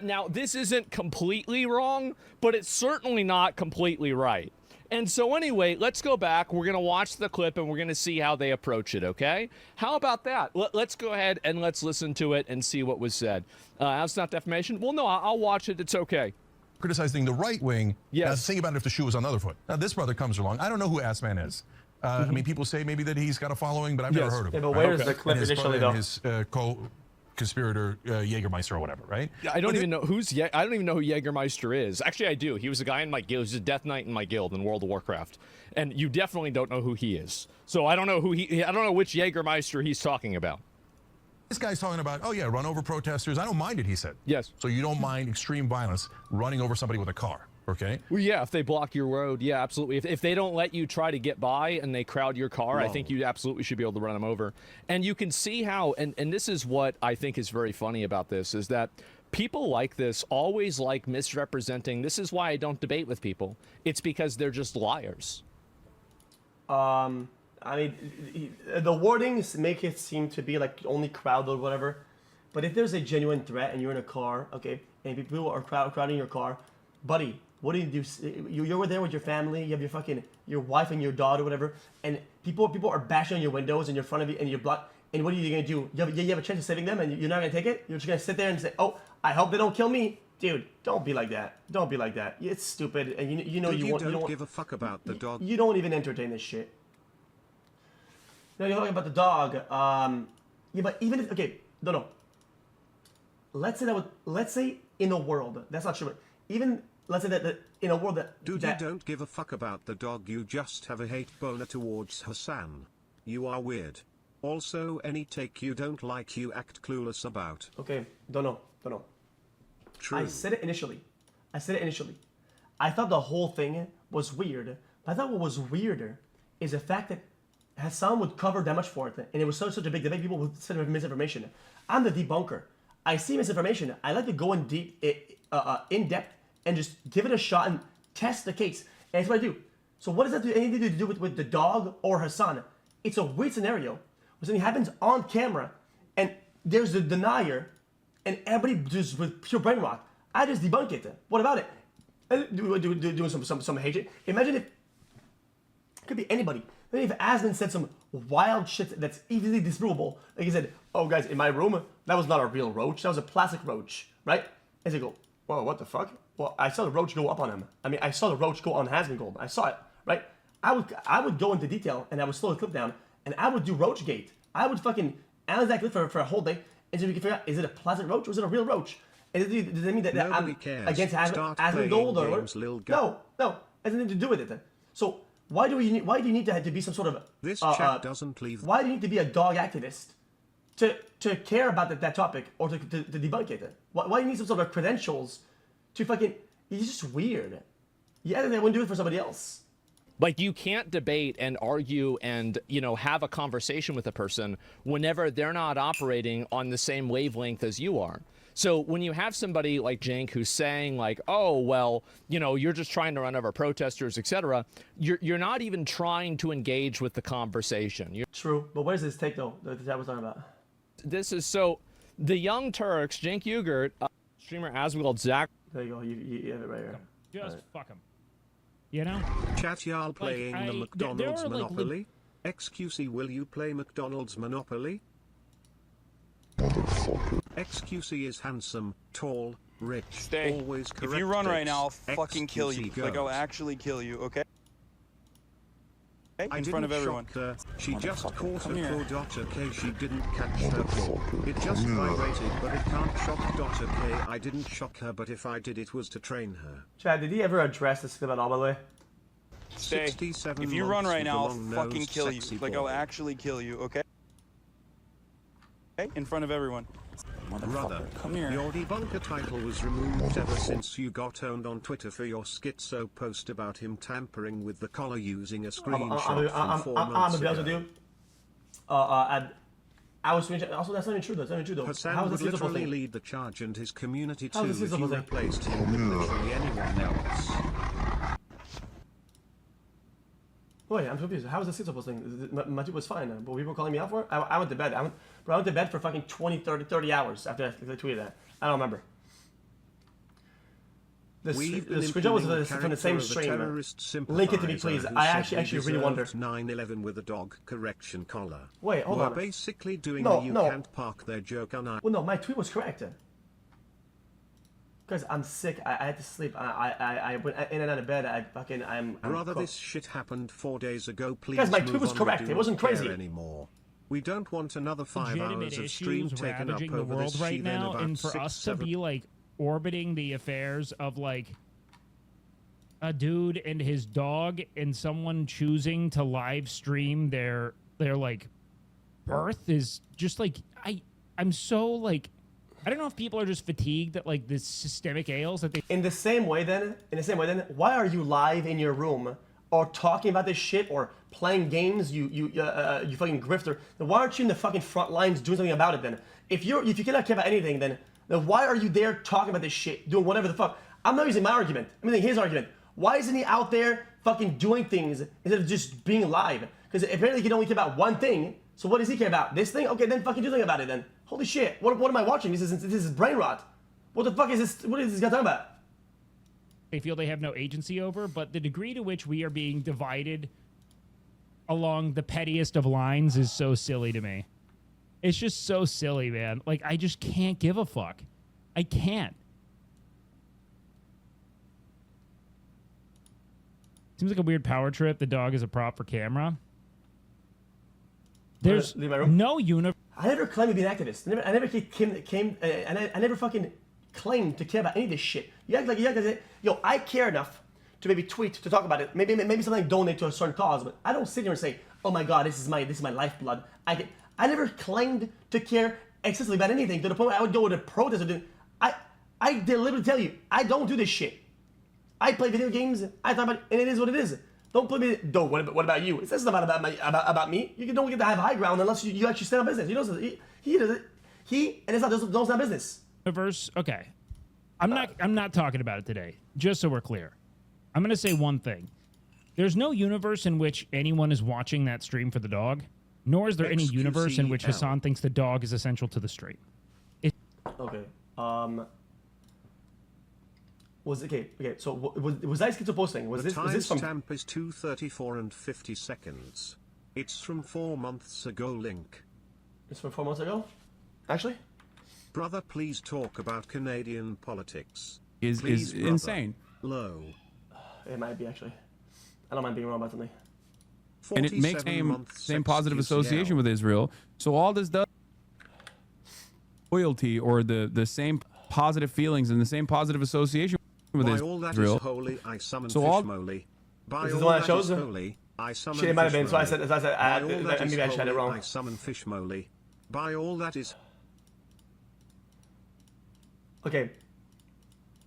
Now, this isn't completely wrong, but it's certainly not completely right. And so anyway, let's go back. We're going to watch the clip and we're going to see how they approach it, okay? How about that? Let's go ahead and let's listen to it and see what was said. That's not defamation? Well, no, I'll watch it. It's okay. Criticizing the right wing. Yes. Think about it if the shoe was on the other foot. Now, this brother comes along. I don't know who Assman is. I mean, people say maybe that he's got a following, but I've never heard of him. Yeah, but where's the clip initially, though? His co-conspirator, Jägermeister or whatever, right? I don't even know who Jägermeister is. Actually, I do. He was a guy in my guild. He was a Death Knight in my guild in World of Warcraft. And you definitely don't know who he is. So I don't know I don't know which Jägermeister he's talking about. This guy's talking about, oh yeah, run over protesters. I don't mind it, he said. Yes. So you don't mind extreme violence, running over somebody with a car, okay? Well, yeah, if they block your road, yeah, absolutely. If they don't let you try to get by and they crowd your car, I think you absolutely should be able to run them over. And you can see how, and this is what I think is very funny about this, is that people like this always like misrepresenting. This is why I don't debate with people. It's because they're just liars. I mean, the wordings make it seem to be like only crowd or whatever. But if there's a genuine threat and you're in a car, okay, and people are crowding your car, buddy, what do? You're there with your family, you have your wife and your daughter, whatever, and people are bashing on your windows in your front of you and you're blocked. And what are you gonna do? You have a chance of saving them, and you're not gonna take it. You're just gonna sit there and say, "Oh, I hope they don't kill me." Dude, don't be like that. Don't be like that. It's stupid, and you don't give a fuck about the dog. You don't even entertain this shit. No, you're talking about the dog. Yeah, but even if no. Let's say in a world that's not true. Even let's say that in a world that you don't give a fuck about the dog. You just have a hate boner towards Hasan. You are weird. Also, any take you don't like, you act clueless about. Okay, don't know. True. I said it initially. I thought the whole thing was weird. I thought what was weirder is the fact that Hasan would cover that much for it, and it was such a big debate. People would send misinformation. I'm the debunker. I see misinformation. I like to go in depth, and just give it a shot and test the case. And that's what I do. So what does that do? Anything to do with the dog or Hasan? It's a weird scenario. When something happens on camera, and there's the denier, and everybody just with pure brain rot. I just debunk it. What about it? Doing some hatred. Imagine if it could be anybody. Then if Asman said some wild shit that's easily disprovable, like he said, "Oh guys, in my room, that was not a real roach. That was a plastic roach, right?" And they go, "Whoa, what the fuck?" Well, I saw the roach go up on him. I mean, I saw the roach go on Asmongold. I saw it, right? I would go into detail and I would slow the clip down and I would do Roachgate. I would fucking analyze that clip for a whole day until we can figure out, is it a plastic roach or is it a real roach? And does that mean that I'm against Asmongold or what? No, it has nothing to do with it. So why do you need to be some sort of this chat doesn't leave? Why do you need to be a dog activist to care about that topic or to debunk it? Why do you need some sort of credentials to fucking? It's just weird. Yeah, they wouldn't do it for somebody else. Like, you can't debate and argue and, have a conversation with a person whenever they're not operating on the same wavelength as you are. So when you have somebody like Cenk who's saying like, oh, well, you're just trying to run over protesters, etc., you're not even trying to engage with the conversation. True, but where's this take, though, that I was talking about? This is so, the Young Turks, Cenk Uygur, streamer Asmongold, Zach. There you go, you have it right here. Just fuck him. You know? Chat y'all playing the McDonald's there are, like, Monopoly? XQC, will you play McDonald's Monopoly? XQC is handsome, tall, rich, Stay. always correct. If you run right dates. now, I'll fucking kill you. XQC Like, I'll goes. actually kill you, okay? I In didn't front of everyone. shock her. She just caught Come her here. for .k. She didn't catch her call. It just vibrated, but it can't shock .k. I didn't shock her, but if I did, it was to train her. Chad, did he ever address this at all, by the way? Stay. 67 If you run months right with now, a I'll long-nosed fucking kill you. sexy Like, I'll boy. actually kill you, okay? Okay? In front of everyone. Brother, come here. Your debunker title was removed ever since you got owned on Twitter for your schizo post about him tampering with the collar using a screenshot from 4 I'm months gonna be honest with ago. you. I was also that's not even true though. That's not even true though. Hassan How would is this supposed literally to? lead the charge and his community How too is this if you supposed to- replaced him with literally anyone else. Wait, I'm confused. How is the supposed thing? My tweet was fine, but people were calling me out for it. I went to bed. I went to bed for fucking 20, 30 hours after I tweeted that. I don't remember. The screenshot was from the same stream. Link it to me, please. I actually really wonder. 9/11 with a dog correction collar. Wait, hold We're on. basically doing No, the you no. can't park there joke on. Well, no, my tweet was correct. Guys, I'm sick. I had to sleep. I went in and out of bed. I'm Brother, cooked. this shit happened 4 days ago. Please Guys, my move tweet was on. correct. We It do wasn't not care crazy. anymore. We don't want another 5 Legitimate hours of stream issues taken up ravaging the over world this. right She then now, about and for 6, us to 7 be like orbiting the affairs of like a dude and his dog and someone choosing to live stream their like birth is just like I'm so like I don't know if people are just fatigued at like the systemic ails that they In the same way, then, why are you live in your room or talking about this shit or playing games? You fucking grifter. Then why aren't you in the fucking front lines doing something about it? Then, if you cannot care about anything, then why are you there talking about this shit, doing whatever the fuck? I'm not using my argument. I'm using his argument. Why isn't he out there fucking doing things instead of just being live? Because apparently he can only care about one thing. So what does he care about? This thing? Okay, then fucking do something about it then. Holy shit! What am I watching? This is brain rot. What the fuck is this? What is this guy talking about? they feel they have no agency over, but the degree to which we are being divided along the pettiest of lines is so silly to me. It's just so silly, man. Like, I just can't give a fuck. I can't. Seems like a weird power trip. The dog is a prop for camera. There's no universe. I never claimed to be an activist. I never I never fucking claimed to care about any of this shit. You act like yo, I care enough to maybe tweet to talk about it. Maybe something like donate to a certain cause, but I don't sit here and say, oh my god, this is my lifeblood. I never claimed to care excessively about anything to the point where I would go to protest or do. I deliberately tell you, I don't do this shit. I play video games. I talk about it, and it is what it is. Don't put me. Don't. What about you? It says about me. You don't get to have high ground unless you actually stand on business. You know, he does it. He and it's not don't stand on business. Universe. Okay, I'm not talking about it today. Just so we're clear, I'm gonna say one thing. There's no universe in which anyone is watching that stream for the dog, nor is there any universe in which Hasan thinks the dog is essential to the stream. Okay. Okay. So was that schizo posting? Was this from? The timestamp is 2:34 and 50 seconds. It's from 4 months ago. Link. It's from 4 months ago. Actually. Brother, please talk about Canadian politics. Is brother. insane. Low. It might be actually. I don't mind being wrong about something. And it makes same positive association with Israel. So all this does loyalty or the same positive feelings and the same positive association with By all that Israel. is holy, I summon So fish all moly. By Is this all the one that that shows is it? holy, I summon Shit, it might have fish been. So I moly. said By all that maybe is I said it holy, wrong. I summon fish moly. By all that is. Okay.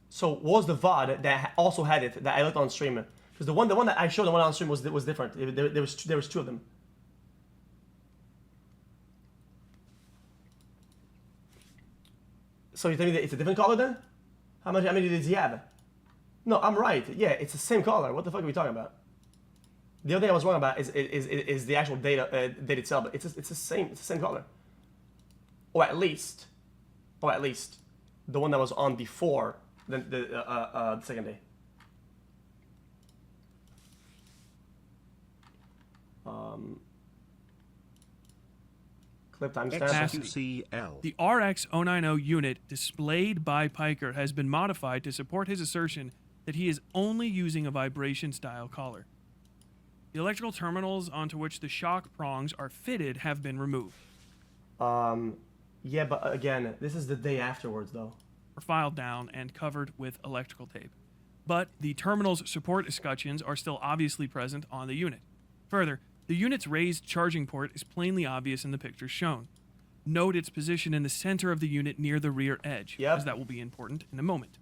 So what was the VOD that also had it that I looked on stream? Because the one that I showed, the one on stream was different. There was two of them. So you tell me that it's a different color then? How many does he have? No, I'm right. Yeah, it's the same color. What the fuck are we talking about? The other thing I was wrong about is the actual date itself. But it's the same color. Or at least the one that was on before the second day. Clip timestamp. XQCL. The RX-090 unit displayed by Piker has been modified to support his assertion that he is only using a vibration-style collar. The electrical terminals onto which the shock prongs are fitted have been removed. Yeah, but again, this is the day afterwards, though. Or filed down and covered with electrical tape. But the terminal's support escutcheons are still obviously present on the unit. Further, the unit's raised charging port is plainly obvious in the pictures shown. Note its position in the center of the unit near the rear edge, as that will be important in a moment.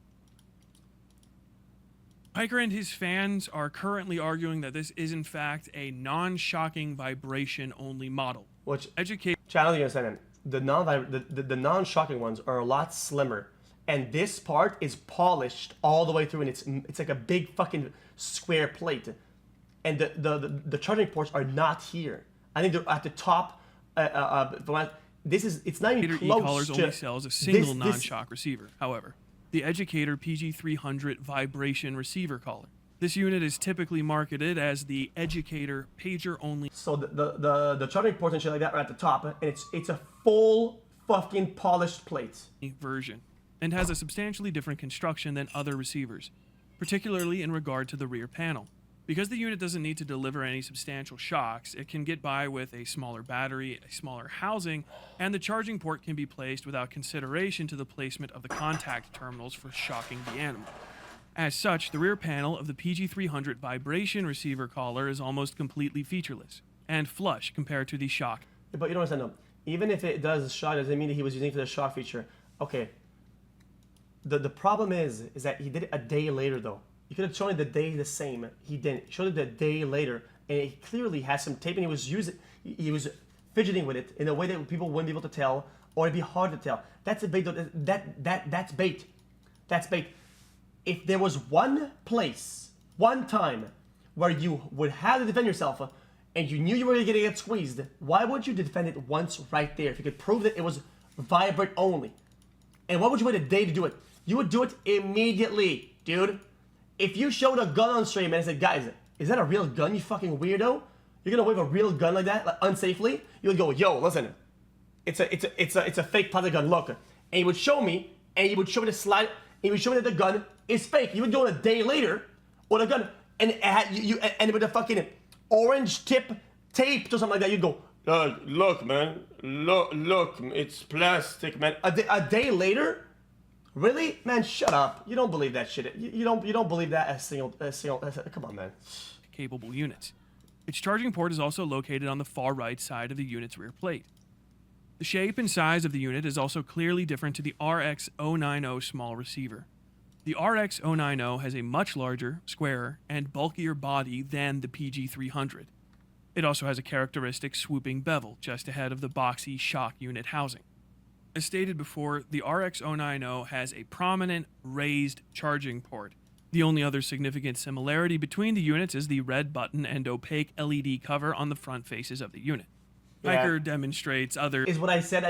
Piker and his fans are currently arguing that this is in fact a non-shocking vibration-only model. Which, educate. Channel, you understand? The non-shocking ones are a lot slimmer, and this part is polished all the way through, and it's like a big fucking square plate. And the charging ports are not here. I think they're at the top. It's not even close E-collars to. only sells a single non-shock receiver. However, the Educator PG300 vibration receiver collar. This unit is typically marketed as the Educator pager only. So the charging ports and shit like that are at the top, and it's a full fucking polished plate version, and has a substantially different construction than other receivers, particularly in regard to the rear panel. Because the unit doesn't need to deliver any substantial shocks, it can get by with a smaller battery, a smaller housing, and the charging port can be placed without consideration to the placement of the contact terminals for shocking the animal. As such, the rear panel of the PG300 vibration receiver collar is almost completely featureless and flush compared to the shock. But you don't understand, though. Even if it does shock, doesn't mean that he was using it for the shock feature. Okay. The problem is that he did it a day later, though. You could have shown it the day the same. He didn't. He showed it the day later, and it clearly has some tape, and he was fidgeting with it in a way that people wouldn't be able to tell, or it'd be hard to tell. That's a bait. That's bait. That's bait. If there was one place, one time, where you would have to defend yourself, and you knew you were going to get squeezed, why would you defend it once right there if you could prove that it was vibrate only? And why would you wait a day to do it? You would do it immediately, dude. If you showed a gun on stream and said, guys, is that a real gun, you fucking weirdo? You're gonna wave a real gun like that, like unsafely? You would go, yo, listen, it's a fake plastic gun, look. And you would show me, and you would show me the slide, and you would show me that the gun is fake. You would go a day later with a gun, and and with a fucking orange tip tape or something like that, you'd go, look, man, look, it's plastic, man. A day later? Really? Man, shut up. You don't believe that shit. You don't believe that as single, come on, man. Capable units. Its charging port is also located on the far right side of the unit's rear plate. The shape and size of the unit is also clearly different to the RX-090 small receiver. The RX-090 has a much larger, squarer, and bulkier body than the PG300. It also has a characteristic swooping bevel just ahead of the boxy shock unit housing. As stated before, the RX-090 has a prominent raised charging port. The only other significant similarity between the units is the red button and opaque LED cover on the front faces of the unit. Piker demonstrates other... Is what I said.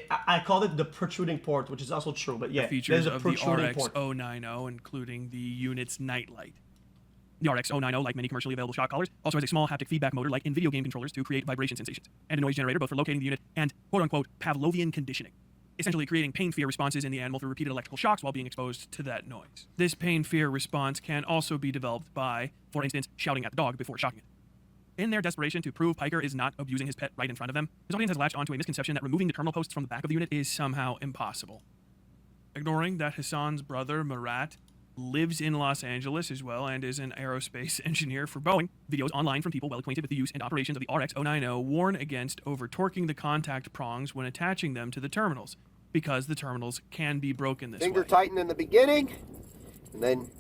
I called it the protruding port, which is also true, but yeah, features there's a of the protruding port. RX-090, including the unit's nightlight. The RX-090, like many commercially available shock collars, also has a small haptic feedback motor like in video game controllers to create vibration sensations, and a noise generator both for locating the unit and quote-unquote Pavlovian conditioning, essentially creating pain-fear responses in the animal through repeated electrical shocks while being exposed to that noise. This pain-fear response can also be developed by, for instance, shouting at the dog before shocking it. In their desperation to prove Piker is not abusing his pet right in front of them, his audience has latched onto a misconception that removing the terminal posts from the back of the unit is somehow impossible. Ignoring that Hasan's brother, Murat, lives in Los Angeles as well and is an aerospace engineer for Boeing, videos online from people well acquainted with the use and operations of the RX-090 warn against over-torquing the contact prongs when attaching them to the terminals, because the terminals can be broken this way. Finger tighten in the beginning, and then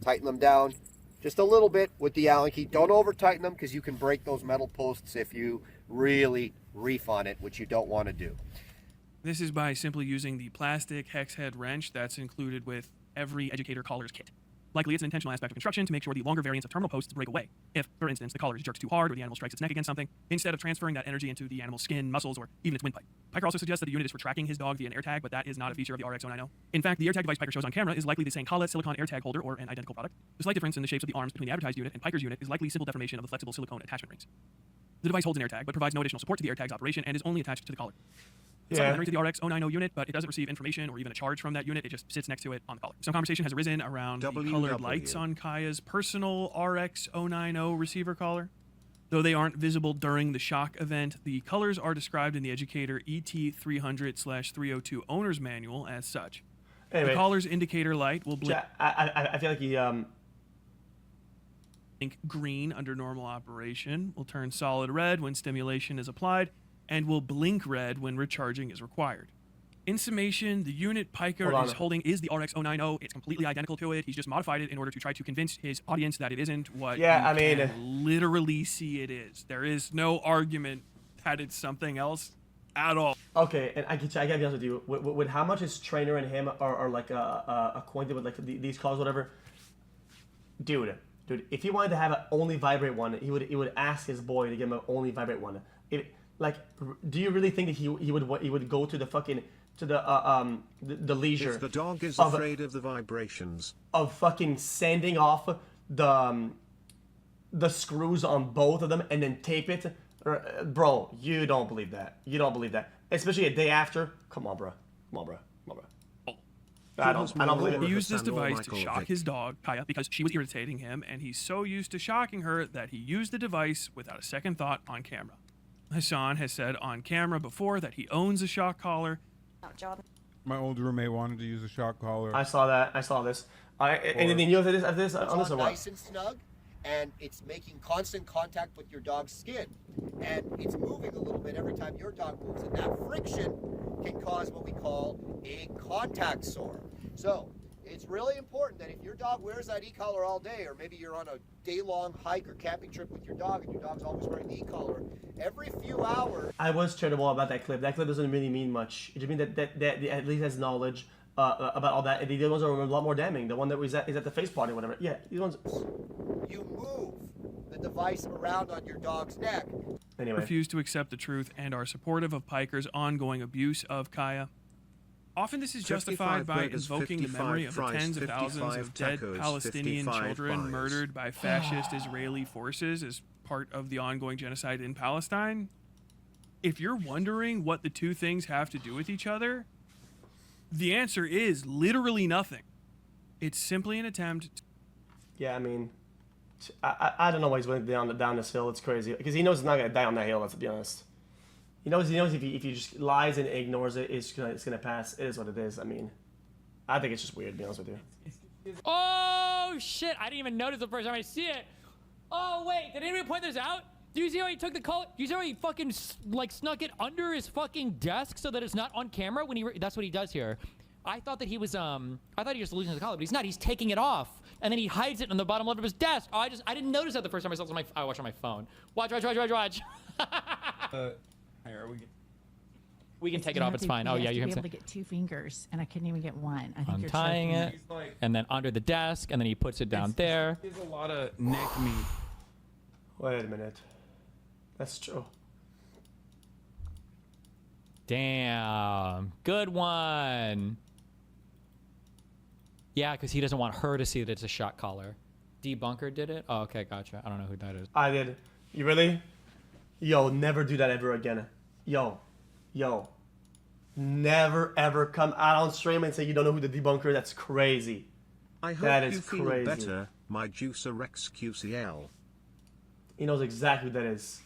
tighten them down just a little bit with the Allen key. Don't over tighten them because you can break those metal posts if you really reef on it, which you don't want to do. This is by simply using the plastic hex head wrench that's included with every Educator collar's kit. Likely it's an intentional aspect of construction to make sure the longer variants of terminal posts break away. If, for instance, the collar is jerked too hard or the animal strikes its neck against something, instead of transferring that energy into the animal's skin, muscles, or even its windpipe. Piker also suggests that the unit is for tracking his dog via an AirTag, but that is not a feature of the RX-090. In fact, the AirTag device Piker shows on camera is likely the same collet silicone AirTag holder or an identical product. The slight difference in the shapes of the arms between the advertised unit and Piker's unit is likely simple deformation of the flexible silicone attachment rings. The device holds an AirTag, but provides no additional support to the AirTag's operation and is only attached to the collar. It's complementary to the RX-090 unit, but it doesn't receive information or even a charge from that unit. It just sits next to it on the collar. Some conversation has arisen around the colored lights on Kaya's personal RX-090 receiver collar. Though they aren't visible during the shock event, the colors are described in the Educator ET300/302 owner's manual as such. Anyway, the collar's indicator light will blink. I feel like he blink green under normal operation, will turn solid red when stimulation is applied, and will blink red when recharging is required. In summation, the unit Piker is holding is the RX-090. It's completely identical to it. He's just modified it in order to try to convince his audience that it isn't what you can literally see it is. There is no argument that it's something else at all. Okay, and I gotta be honest with you. With how much his trainer and him are like acquainted with like these calls, whatever. Dude, if he wanted to have an only vibrate one, he would ask his boy to give him an only vibrate one. Like, do you really think that he would go to the fucking the leisure? If the dog is afraid of the vibrations, of fucking sanding off the screws on both of them and then tape it, bro, you don't believe that. You don't believe that, especially a day after. Come on, bro. I don't believe it. He used this device to shock his dog, Kaya, because she was irritating him, and he's so used to shocking her that he used the device without a second thought on camera. Hasan has said on camera before that he owns a shock collar. My old roommate wanted to use a shock collar. I saw that. I saw this. Anything new of this on this or what? Nice and snug, and it's making constant contact with your dog's skin, and it's moving a little bit every time your dog moves, and that friction can cause what we call a contact sore. So it's really important that if your dog wears that e-collar all day, or maybe you're on a day-long hike or camping trip with your dog and your dog's always wearing the e-collar, every few hours... I was charitable about that clip. That clip doesn't really mean much. It just means that at least has knowledge about all that. The other ones are a lot more damning. The one that is at the face party or whatever. Yeah, these ones... You move the device around on your dog's neck. Anyway. Refuse to accept the truth and are supportive of Piker's ongoing abuse of Kaya. Often this is justified by invoking the memory of the tens of thousands of dead Palestinian children murdered by fascist Israeli forces as part of the ongoing genocide in Palestine. If you're wondering what the two things have to do with each other, the answer is literally nothing. It's simply an attempt to... Yeah, I mean, I don't know why he's going down this hill. It's crazy. Because he knows he's not going to die on that hill, let's be honest. He knows if he just lies and ignores it, it's gonna pass. It is what it is. I mean, I think it's just weird, to be honest with you. Oh shit! I didn't even notice the first time I see it. Oh wait, did anybody point this out? Do you see how he took the call? Do you see how he fucking like snuck it under his fucking desk so that it's not on camera when he? That's what he does here. I thought that he was I thought he was losing the collar, but he's not. He's taking it off and then he hides it on the bottom left of his desk. Oh, I didn't notice that the first time I saw it on my. I watched on my phone. Watch. Here, we can take it off. It's fine. Oh yeah, you can be able to get 2 fingers, and I couldn't even get one. I think untying you're it, and then under the desk, and then he puts it down there. There's a lot of neck meat. Wait a minute. That's true. Damn, good one. Yeah, because he doesn't want her to see that it's a shock collar. Debunker did it. Oh, okay, gotcha. I don't know who that is. I did. You really? Yo, never do that ever again. Yo, never ever come out on stream and say you don't know who the debunker is. That's crazy. I hope you feel better, my Juicer Rex QCL. He knows exactly who that is.